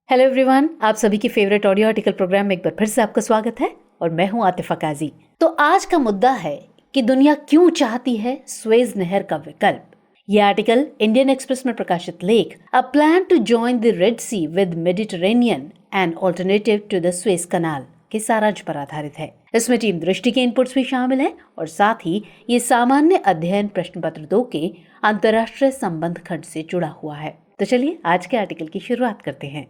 Hello everyone, आप सभी के फेवरेट ऑडियो आर्टिकल प्रोग्राम में एक बार फिर से आपका स्वागत है और मैं हूं आतिफा काजी। तो आज का मुद्दा है कि दुनिया क्यों चाहती है स्वेज नहर का विकल्प। यह आर्टिकल इंडियन एक्सप्रेस में प्रकाशित लेख a plan to join the Red Sea with Mediterranean and alternative to the Suez canal के सारांश पर आधारित है। इसमें टीम दृष्टि के इनपुट्स भी शामिल हैं और साथ ही ये सामान्य अध्ययन प्रश्न पत्र 2 के अंतर्राष्ट्रीय संबंध खंड से जुड़ा हुआ है। तो चलिए आज के आर्टिकल की शुरुआत करते हैं।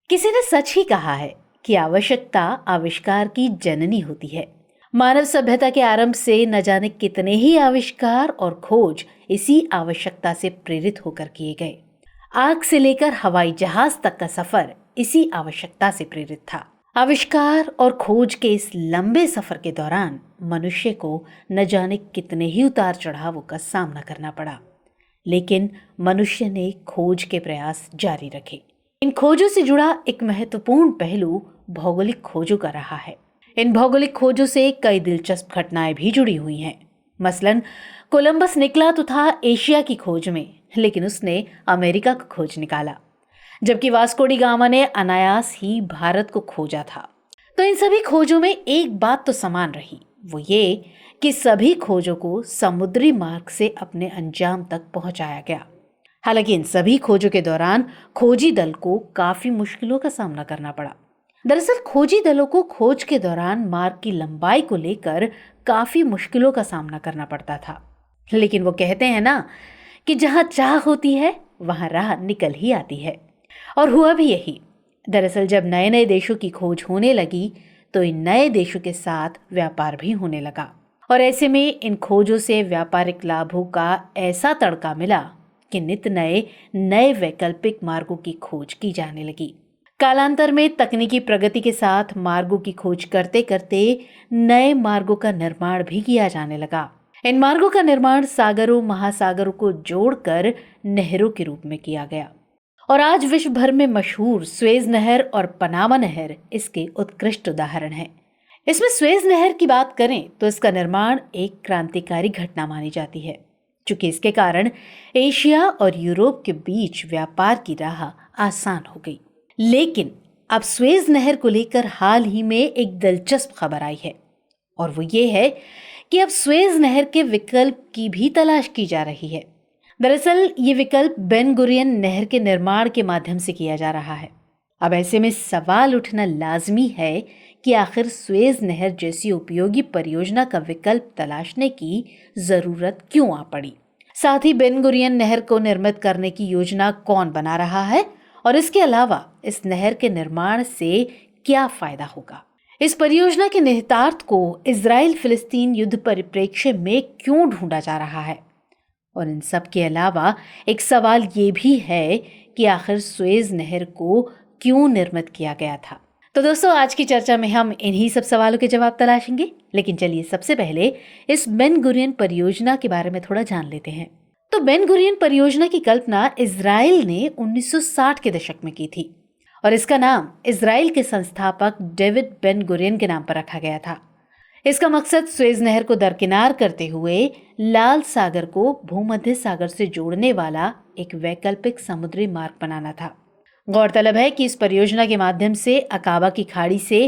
किसी ने सच ही कहा है कि आवश्यकता आविष्कार की जननी होती है। मानव सभ्यता के आरंभ से न जाने कितने ही आविष्कार और खोज इसी आवश्यकता से प्रेरित होकर किए गए। आग से लेकर हवाई जहाज तक का सफर इसी आवश्यकता से प्रेरित था। आविष्कार और खोज के इस लंबे सफर के दौरान मनुष्य को न जाने कितने ही उतार चढ़ावों का सामना करना पड़ा, लेकिन मनुष्य ने खोज के प्रयास जारी रखे। इन खोजों से जुड़ा एक महत्वपूर्ण पहलू भौगोलिक खोजों का रहा है। इन भौगोलिक खोजों से कई दिलचस्प घटनाएं भी जुड़ी हुई हैं। मसलन कोलंबस निकला तो था एशिया की खोज में, लेकिन उसने अमेरिका को खोज निकाला, जबकि वास्को डी गामा ने अनायास ही भारत को खोजा था। तो इन सभी खोजों में एक बात तो समान रही, वो ये कि सभी खोजों को समुद्री मार्ग से अपने अंजाम तक पहुंचाया गया। हालांकि इन सभी खोजों के दौरान खोजी दल को काफी मुश्किलों का सामना करना पड़ा। दरअसल खोजी दलों को खोज के दौरान मार्ग की लंबाई को लेकर काफी मुश्किलों का सामना करना पड़ता था, लेकिन वो कहते हैं ना कि जहां चाह होती है वहां राह निकल ही आती है। और हुआ भी यही। दरअसल जब नए नए देशों की खोज होने लगी तो इन नए देशों के साथ व्यापार भी होने लगा, और ऐसे में इन खोजों से व्यापारिक लाभों का ऐसा तड़का मिला कि नित नए वैकल्पिक मार्गों की खोज की जाने लगी। कालांतर में तकनीकी प्रगति के साथ मार्गों की खोज करते करते नए मार्गों का निर्माण भी किया जाने लगा। इन मार्गों का निर्माण सागरों महासागरों को जोड़कर नहरों के रूप में किया गया, और आज विश्व भर में मशहूर स्वेज नहर और पनामा नहर इसके उत्कृष्ट उदाहरण हैं। इसमें स्वेज नहर की बात करें तो इसका निर्माण एक क्रांतिकारी घटना मानी जाती है, चूंकि इसके कारण एशिया और यूरोप के बीच व्यापार की राह आसान हो गई। लेकिन अब स्वेज नहर को लेकर हाल ही में एक दिलचस्प खबर आई है, और वो ये है कि अब स्वेज नहर के विकल्प की भी तलाश की जा रही है। दरअसल ये विकल्प बेन गुरियन नहर के निर्माण के माध्यम से किया जा रहा है। अब ऐसे में सवाल उठना लाजमी है कि आखिर स्वेज नहर जैसी उपयोगी परियोजना का विकल्प तलाशने की जरूरत क्यों आ पड़ी। साथ ही बेन गुरियन नहर को निर्मित करने की योजना कौन बना रहा है, और इसके अलावा इस नहर के निर्माण से क्या फायदा होगा। इस परियोजना के निहितार्थ को इजराइल फिलिस्तीन युद्ध परिप्रेक्ष्य में क्यों ढूंढा जा रहा है, और इन सब के अलावा एक सवाल ये भी है कि आखिर स्वेज नहर को क्यों निर्मित किया गया था। तो दोस्तों, आज की चर्चा में हम इन्हीं सब सवालों के जवाब तलाशेंगे, लेकिन चलिए सबसे पहले इस बेन गुरियन परियोजना के बारे में थोड़ा जान लेते हैं। तो बेन गुरियन परियोजना की कल्पना इजराइल ने 1960 के दशक में की थी, और इसका नाम इजराइल के संस्थापक डेविड बेन गुरियन के नाम पर रखा गया था। इसका मकसद स्वेज नहर को दरकिनार करते हुए लाल सागर को भूमध्य सागर से जोड़ने वाला एक वैकल्पिक समुद्री मार्ग बनाना था। गौरतलब है कि इस परियोजना के माध्यम से अकाबा की खाड़ी से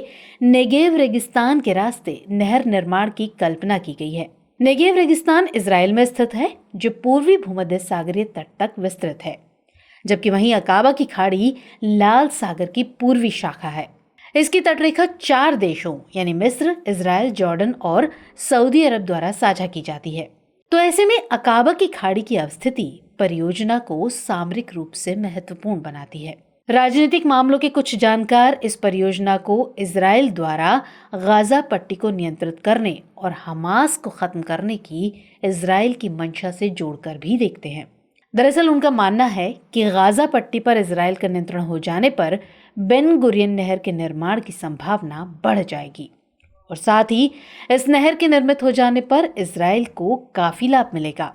नेगेव रेगिस्तान के रास्ते नहर निर्माण की कल्पना की गई है। नेगेव रेगिस्तान इजराइल में स्थित है, जो पूर्वी भूमध्य सागरीय तट तक विस्तृत है, जबकि वहीं अकाबा की खाड़ी लाल सागर की पूर्वी शाखा है। इसकी तटरेखा 4 देशों यानी मिस्र, इजराइल, जॉर्डन और सऊदी अरब द्वारा साझा की जाती है। तो ऐसे में अकाबा की खाड़ी की अवस्थिति परियोजना को सामरिक रूप से महत्वपूर्ण बनाती है। राजनीतिक मामलों के कुछ जानकार इस परियोजना को इजराइल द्वारा गाजा पट्टी को नियंत्रित करने और हमास को खत्म करने की इजराइल की मंशा से जोड़कर भी देखते हैं। दरअसल उनका मानना है कि गाजा पट्टी पर इजराइल का नियंत्रण हो जाने पर बेन गुरियन नहर के निर्माण की संभावना बढ़ जाएगी, और साथ ही इस नहर के निर्मित हो जाने पर इजराइल को काफी लाभ मिलेगा।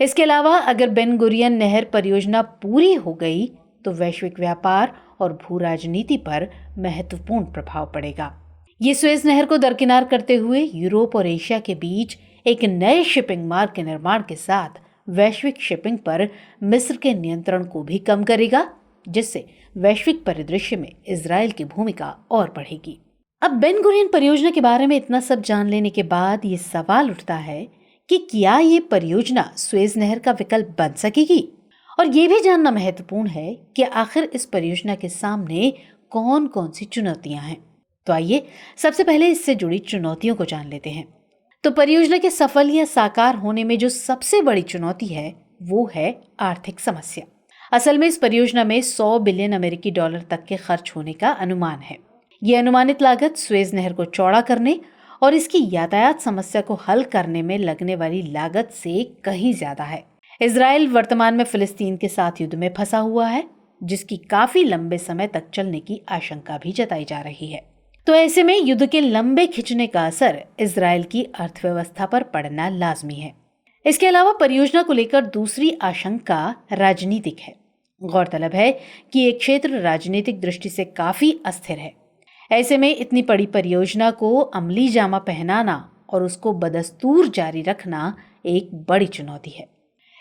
इसके अलावा अगर बेन गुरियन नहर परियोजना पूरी हो गई तो वैश्विक व्यापार और भू राजनीति पर महत्वपूर्ण प्रभाव पड़ेगा। ये सुएज नहर को दरकिनार करते हुए यूरोप और एशिया के बीच एक नए शिपिंग मार्ग के निर्माण के साथ वैश्विक शिपिंग पर मिस्र के नियंत्रण को भी कम करेगा, जिससे वैश्विक परिदृश्य में इजराइल की भूमिका और बढ़ेगी। अब बेन गुरियन परियोजना के बारे में इतना सब जान लेने के बाद ये सवाल उठता है कि क्या ये परियोजना सुएज नहर का विकल्प बन सकेगी, और ये भी जानना महत्वपूर्ण है कि आखिर इस परियोजना के सामने कौन कौन सी चुनौतियां हैं। तो आइए सबसे पहले इससे जुड़ी चुनौतियों को जान लेते हैं। तो परियोजना के सफल या साकार होने में जो सबसे बड़ी चुनौती है वो है आर्थिक समस्या। असल में इस परियोजना में 100 बिलियन अमेरिकी डॉलर तक के खर्च होने का अनुमान है। ये अनुमानित लागत सुएज नहर को चौड़ा करने और इसकी यातायात समस्या को हल करने में लगने वाली लागत से कहीं ज्यादा है। इजराइल वर्तमान में फिलिस्तीन के साथ युद्ध में फंसा हुआ है, जिसकी काफी लंबे समय तक चलने की आशंका भी जताई जा रही है। तो ऐसे में युद्ध के लंबे खिंचने का असर इजराइल की अर्थव्यवस्था पर पड़ना लाजमी है। इसके अलावा परियोजना को लेकर दूसरी आशंका राजनीतिक है। गौरतलब है कि ये क्षेत्र राजनीतिक दृष्टि से काफी अस्थिर है। ऐसे में इतनी बड़ी परियोजना को अमली जामा पहनाना और उसको बदस्तूर जारी रखना एक बड़ी चुनौती है।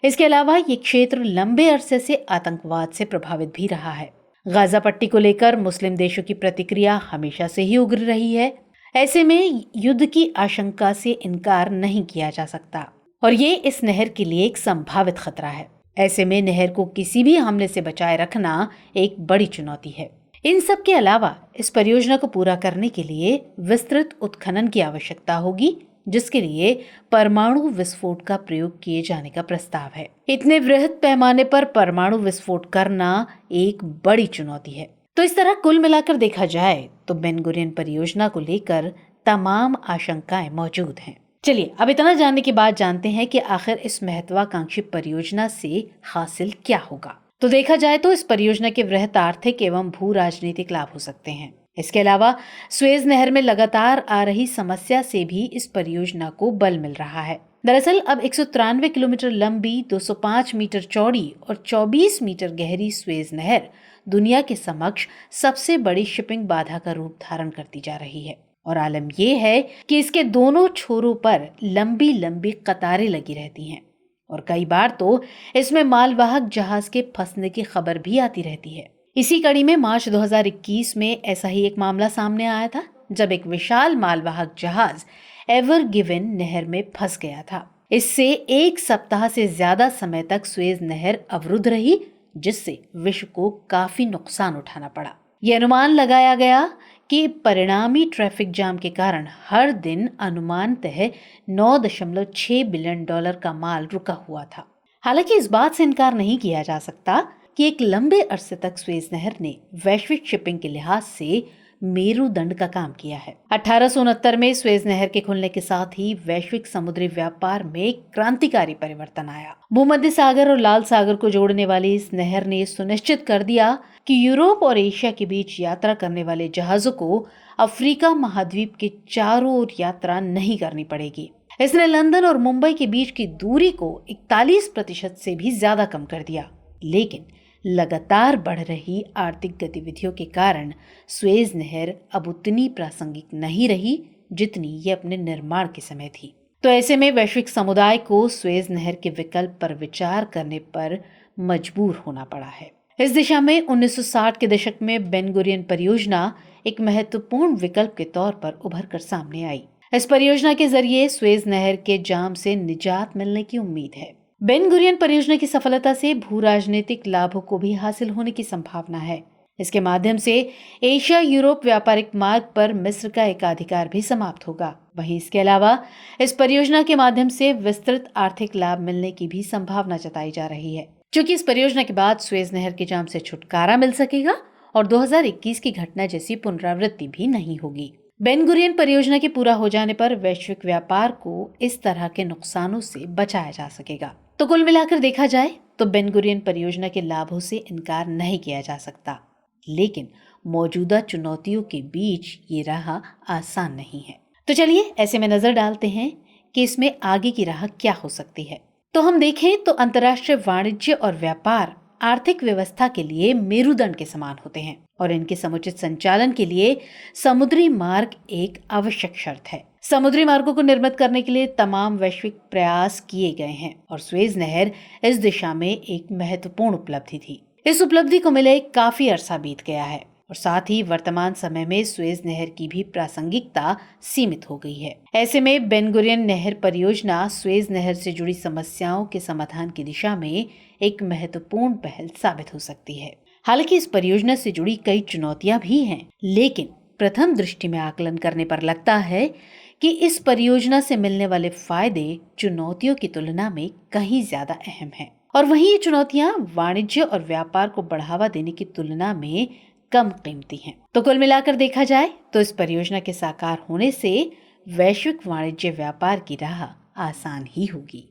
इसके अलावा ये क्षेत्र लंबे अरसे से आतंकवाद से प्रभावित भी रहा है। गाजा पट्टी को लेकर मुस्लिम देशों की प्रतिक्रिया हमेशा से ही उग्र रही है। ऐसे में युद्ध की आशंका से इनकार नहीं किया जा सकता और ये इस नहर के लिए एक संभावित खतरा है। ऐसे में नहर को किसी भी हमले से बचाए रखना एक बड़ी चुनौती है। इन सब के अलावा इस परियोजना को पूरा करने के लिए विस्तृत उत्खनन की आवश्यकता होगी, जिसके लिए परमाणु विस्फोट का प्रयोग किए जाने का प्रस्ताव है। इतने वृहद पैमाने पर परमाणु विस्फोट करना एक बड़ी चुनौती है। तो इस तरह कुल मिलाकर देखा जाए तो बेन गुरियन परियोजना को लेकर तमाम आशंकाएं मौजूद हैं। चलिए अब इतना जानने के बाद जानते हैं कि आखिर इस महत्वाकांक्षी परियोजना से हासिल क्या होगा। तो देखा जाए तो इस परियोजना के वृहद आर्थिक एवं भू राजनीतिक लाभ हो सकते हैं। इसके अलावा सुएज नहर में लगातार आ रही समस्या से भी इस परियोजना को बल मिल रहा है। दरअसल अब 193 किलोमीटर लंबी, 205 मीटर चौड़ी और 24 मीटर गहरी सुएज नहर दुनिया के समक्ष सबसे बड़ी शिपिंग बाधा का रूप धारण करती जा रही है। और आलम यह है कि इसके दोनों छोरों पर लंबी लंबी कतारें लगी रहती हैं और कई बार तो इसमें मालवाहक जहाज के फंसने की खबर भी आती रहती है। इसी कड़ी में मार्च 2021 में ऐसा ही एक मामला सामने आया था, जब एक विशाल मालवाहक जहाज एवर गिवन नहर में फंस गया था। इससे एक सप्ताह से ज्यादा समय तक सुएज नहर अवरुद्ध रही, जिससे विश्व को काफी नुकसान उठाना पड़ा। यह अनुमान लगाया गया कि परिणामी ट्रैफिक जाम के कारण हर दिन अनुमानतः 9.6 बिलियन डॉलर का माल रुका हुआ था। हालांकि इस बात से इनकार नहीं किया जा सकता कि एक लंबे अरसे तक सुएज नहर ने वैश्विक शिपिंग के लिहाज से मेरुदंड का काम किया है। 1869 में सुएज नहर के खुलने के साथ ही वैश्विक समुद्री व्यापार में क्रांतिकारी परिवर्तन आया। भूमध्य सागर और लाल सागर को जोड़ने वाली इस नहर ने सुनिश्चित कर दिया कि यूरोप और एशिया के बीच यात्रा करने वाले जहाजों को अफ्रीका महाद्वीप के चारों ओर यात्रा नहीं करनी पड़ेगी। इसने लंदन और मुंबई के बीच की दूरी को 41% से भी ज्यादा कम कर दिया। लेकिन लगातार बढ़ रही आर्थिक गतिविधियों के कारण सुएज नहर अब उतनी प्रासंगिक नहीं रही जितनी ये अपने निर्माण के समय थी। तो ऐसे में वैश्विक समुदाय को सुएज नहर के विकल्प पर विचार करने पर मजबूर होना पड़ा है। इस दिशा में 1960 के दशक में बेन गुरियन परियोजना एक महत्वपूर्ण विकल्प के तौर पर उभर कर सामने आई। इस परियोजना के जरिए सुएज नहर के जाम से निजात मिलने की उम्मीद है। बेन गुरियन परियोजना की सफलता से भू राजनीतिक लाभों को भी हासिल होने की संभावना है। इसके माध्यम से एशिया यूरोप व्यापारिक मार्ग पर मिस्र का एकाधिकार भी समाप्त होगा। वहीं इसके अलावा इस परियोजना के माध्यम से विस्तृत आर्थिक लाभ मिलने की भी संभावना जताई जा रही है, क्योंकि इस परियोजना के बाद सुएज नहर के जाम से छुटकारा मिल सकेगा और 2021 की घटना जैसी पुनरावृत्ति भी नहीं होगी। बेन गुरियन परियोजना के पूरा हो जाने पर वैश्विक व्यापार को इस तरह के नुकसानों से बचाया जा सकेगा। तो कुल मिलाकर देखा जाए तो बेन गुरियन परियोजना के लाभों से इनकार नहीं किया जा सकता, लेकिन मौजूदा चुनौतियों के बीच ये राह आसान नहीं है। तो चलिए ऐसे में नजर डालते हैं कि इसमें आगे की राह क्या हो सकती है। तो हम देखें तो अंतर्राष्ट्रीय वाणिज्य और व्यापार आर्थिक व्यवस्था के लिए मेरुदंड के समान होते हैं और इनके समुचित संचालन के लिए समुद्री मार्ग एक आवश्यक शर्त है। समुद्री मार्गों को निर्मित करने के लिए तमाम वैश्विक प्रयास किए गए हैं और सुएज नहर इस दिशा में एक महत्वपूर्ण उपलब्धि थी। इस उपलब्धि को मिले काफी अरसा बीत गया है और साथ ही वर्तमान समय में सुएज नहर की भी प्रासंगिकता सीमित हो गई है। ऐसे में बेन गुरियन नहर परियोजना सुएज नहर से जुड़ी समस्याओं के समाधान की दिशा में एक महत्वपूर्ण पहल साबित हो सकती है। हालांकि इस परियोजना से जुड़ी कई चुनौतियां भी हैं, लेकिन प्रथम दृष्टि में आकलन करने पर लगता है कि इस परियोजना से मिलने वाले फायदे चुनौतियों की तुलना में कहीं ज्यादा अहम हैं। और वहीं ये चुनौतियां वाणिज्य और व्यापार को बढ़ावा देने की तुलना में कम कीमती हैं। तो कुल मिलाकर देखा जाए तो इस परियोजना के साकार होने से वैश्विक वाणिज्य व्यापार की राह आसान ही होगी।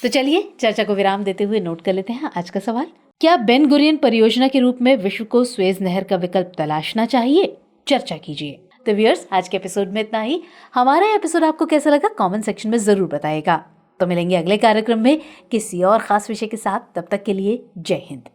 तो चलिए चर्चा को विराम देते हुए नोट कर लेते हैं आज का सवाल। क्या बेन गुरियन परियोजना के रूप में विश्व को सुएज नहर का विकल्प तलाशना चाहिए? चर्चा कीजिए। तो व्यूअर्स, आज के एपिसोड में इतना ही। हमारा एपिसोड आपको कैसा लगा कमेंट सेक्शन में जरूर बताइएगा। तो मिलेंगे अगले कार्यक्रम में किसी और खास विषय के साथ। तब तक के लिए जय हिंद।